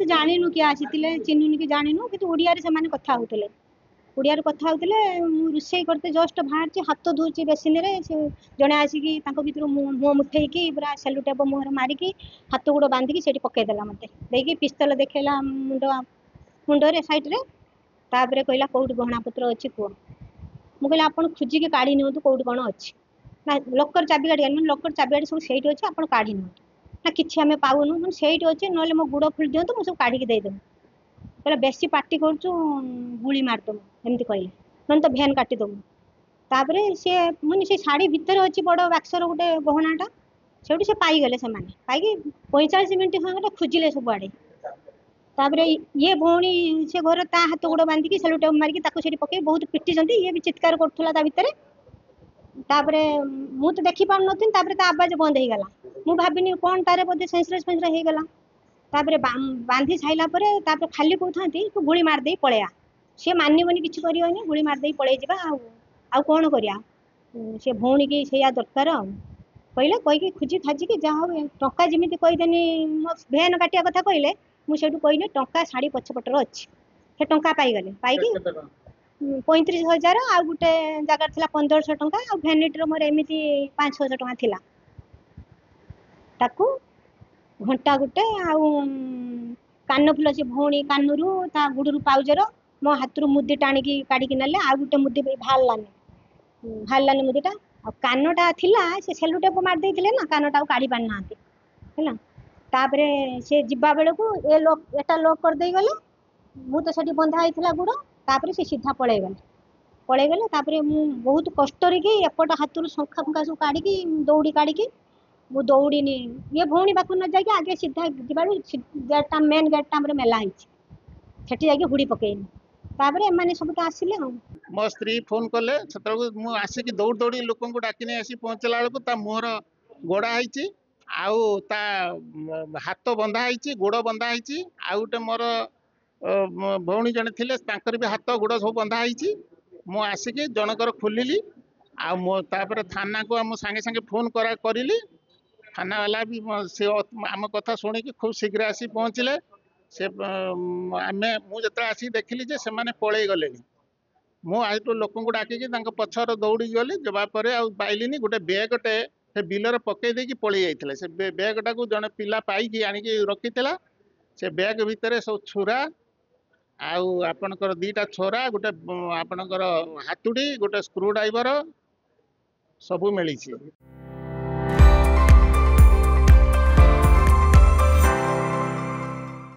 जानिनु किए आसीथिले चिन्हुनी कि जानिनु कि ओडिया रे से कथा होउतले ओडिया रे कथा होउतले रुसई करते जस्ट बाहर हाथ धोची बेसिन रे से जणे आसिकी तांको भितर मुंह मुठेई की पूरा सेलुटेप मुहर मारी की हाथ गुड़ बांधिकी सेठी पकई देला मते देकी पिस्तल देखेला मुंड रे साइड रे तापरे कहला कोउट गहना पत्र अछि को मु कहला आपण खुजी के काढी नियंतु कोउट कोन अछि ना लॉकर चाबी गाडी मन लॉकर चाबी गाडी सब सेठी अछि आपण काढी नियंतु ना किछि हमें पाउनु मन सेठी अछि नले मो गुड़ खुल दियंतु मु सब काढी के देई देम कहला बेसी पार्टी करछु गुली मार दम एमती कहले मन तो भ्यान काटी दम तापरे से मुनि से साड़ी भीतर अछि बड़ बाक्सर गुटे गहनाटा सेठी से पाई गले से माने पाई कि 45 मिनिट खंडे खुजिले सब आडे तापरे ये भौणी से घर ता हाथ गुड़ बांधिकी सेलुटेप मारिकी ताको सेठी पके बहुत पिटी जंती ये भी चित्कार करथुला ता भीतर तापरे मु तो देखि पार नथिन तापरे ता आवाज बंद हे गला मु भाबिनी कोन तारे बदे सेंसलेस फेंसरा हे गला तापरे बांधी साइला परे तापरे खाली कहथांती तू गुली मार देई पळेया से मानिबनी किछि करियोनी गुली मार देई पळेई जिबा आ कोन करिया से भौणी की सेया दरकार कहले कहि की खुजी खाजी की जा हो टंका जिमिति कहि देनी मो भेन काटिया कथा कहले मु सेठु कहिने टंका साड़ी पछपटर अछि से टंका पाई गले पाई की 35,000 आ गुटे जगह थिला 1500 टंका आ भेनिटर मोर एमिति 500 टंका थिला ताकू घंटा गुटे आ कान फुल से भौणी कानुरु ता गुडुरु पाउजर मो हाथरु मुदी टाणी की काढी की नले आ गुटे मुदी भालानी मुदीटा आ कानटा थिला से सेलुटेप मार देइथिले ना कानटा काढी पान नांती हैला तापरे से जिब्बा बेले को ए लोक एटा लॉक कर देई गले मु तो सेठी बंधा आइथिला गुड़ तापरे से सीधा पळेई गले तापरे मु बहुत कष्ट रे की एपट हाथरु संखा फंका सब काढी की दौड़ी काढी की मु दौड़ीनी ये भौणी पाखु न जाके आगे सीधा दिबारु गेटटा मेन गेटटा हमरे मेला हिची सेठी जाके हुडी पकेइनी तापरे एमाने सब तो आसिले मो स्त्री फोन कले सेतबेलू मु आसिकी दौड़ दौड़ी लोकन को डाकिने आसी पहुंचला बेलू ता मुहर गोड़ा होईची आउ ता हाथ बंधा होईची गोड़ बंधा होईची आउ गोटे मोर भौणी जने थिले तांकर भी हाथ गोड़ सब बंधा होईची मु आसिकी जनकर खोलिली आ मो तापर थाना को हम संगे संगे फोन करिली थाना वाला भी से आम कथा शुणी खूब शीघ्र आसी पहुंचले से आमे मु जत आसी देखिली जे से माने पळेई गले मु आइटो लोकन को डाकी पछर दौड़ी गली जबा परे आ पाइलिनी गोटे बैगटे से बिलर पकई देकी पळेई जाइथिले से बैगटा को जने पिला पाइकी आनिकी रखिथिला से बैग भितरे सब छुरा आउ आपनकर दीटा छोरा गोटे आपनकर हातुडी गोटे स्क्रू ड्राइवर सबू मिली।